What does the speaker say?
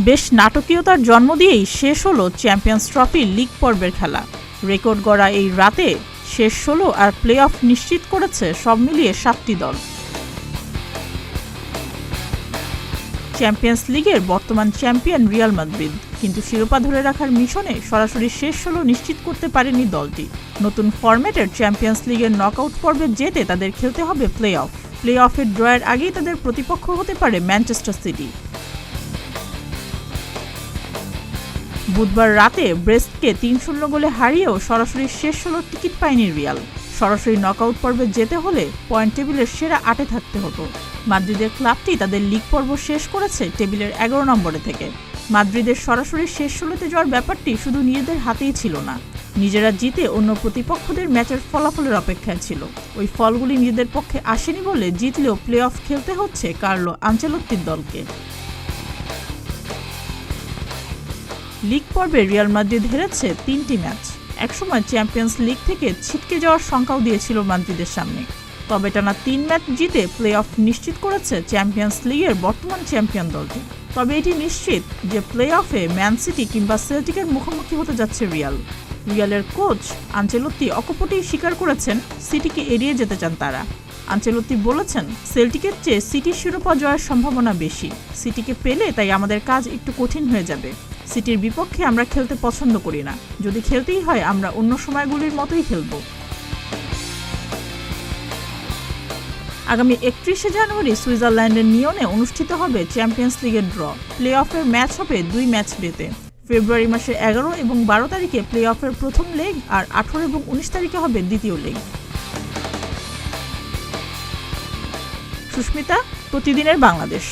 বেশ নাটকীয়তার জন্ম দিয়েই শেষ হলো চ্যাম্পিয়ন্স ট্রফি লিগ পর্বের খেলা। রেকর্ড গড়া এই রাতে শেষ 16 আর প্লে অফ নিশ্চিত করেছে সব মিলিয়ে 7টি দল। চ্যাম্পিয়ন্স লিগের বর্তমান চ্যাম্পিয়ন রিয়াল মাদ্রিদ, কিন্তু শিরোপা ধরে রাখার মিশনে সরাসরি শেষ 16 নিশ্চিত করতে পারেনি দলটি। নতুন ফরম্যাটের চ্যাম্পিয়ন্স লিগের নকআউট পর্বে যেতে তাদের খেলতে হবে প্লে অফ। প্লে অফের ড্রয়ের আগেই তাদের প্রতিপক্ষ হতে পারে ম্যানচেস্টার সিটি। বুধবার রাতে ব্রেস্টকে 3-0 গোলে হারিয়েও সরাসরি শেষ 16 টিকিট পায়নি রিয়াল। সরাসরি নকআউট পর্বে যেতে হলে পয়েন্ট টেবিলের সেরা 8-এ থাকতে হতো। মাদ্রিদের ক্লাবটি তাদের লিগ পর্ব শেষ করেছে টেবিলের 11 নম্বরে থেকে। মাদ্রিদের সরাসরি শেষ 16তে যাওয়ার ব্যাপারটি শুধু নিজেদের হাতেই ছিল না, নিজেরা জিতে অন্য প্রতিপক্ষদের ম্যাচের ফলাফলের অপেক্ষায় ছিল। ওই ফলগুলি নিজেদের পক্ষে আসেনি বলে জিতলেও প্লে অফ খেলতে হচ্ছে কার্লো আনচেলত্তির দলকে। লিগ পর্বে রিয়াল মাদ্রিদ হেরেছে 3টি ম্যাচ। একসময় চ্যাম্পিয়ন্স লিগ থেকে ছিটকে যাওয়ার শঙ্কাও দিয়েছিল মাদ্রিদের সামনে। তবে টানা 3 ম্যাচ জিতে প্লে অফ নিশ্চিত করেছে চ্যাম্পিয়ন্স লিগের বর্তমান চ্যাম্পিয়ন দলটি। তবে এটি নিশ্চিত যে প্লে অফে ম্যান সিটি কিংবা সেল্টিকের মুখোমুখি হতে যাচ্ছে রিয়াল। রিয়ালের কোচ আনচেলত্তি অকপটেই স্বীকার করেছেন সিটিকে এড়িয়ে যেতে চান তারা। আনচেলত্তি বলেছেন, সেল্টিকের চেয়ে সিটির শিরোপা জয়ের সম্ভাবনা বেশি। সিটিকে পেলে তাই আমাদের কাজ একটু কঠিন হয়ে যাবে। সিটির বিপক্ষে আমরা খেলতে পছন্দ করি না, যদি খেলতেই হয় আমরা অন্য সময়গুলির মতোই খেলব। আগামী 31শে জানুয়ারি সুইজারল্যান্ডের নিয়নে অনুষ্ঠিত হবে চ্যাম্পিয়ন্স লিগের ড্র। প্লে অফের ম্যাচ হবে 2 ম্যাচ ডেতে। ফেব্রুয়ারি মাসের 11 এবং 12 তারিখে প্লে অফের প্রথম লেগ, আর 18 এবং 19 তারিখে হবে দ্বিতীয় লেগ। সুস্মিতা, প্রতিদিনের বাংলাদেশ।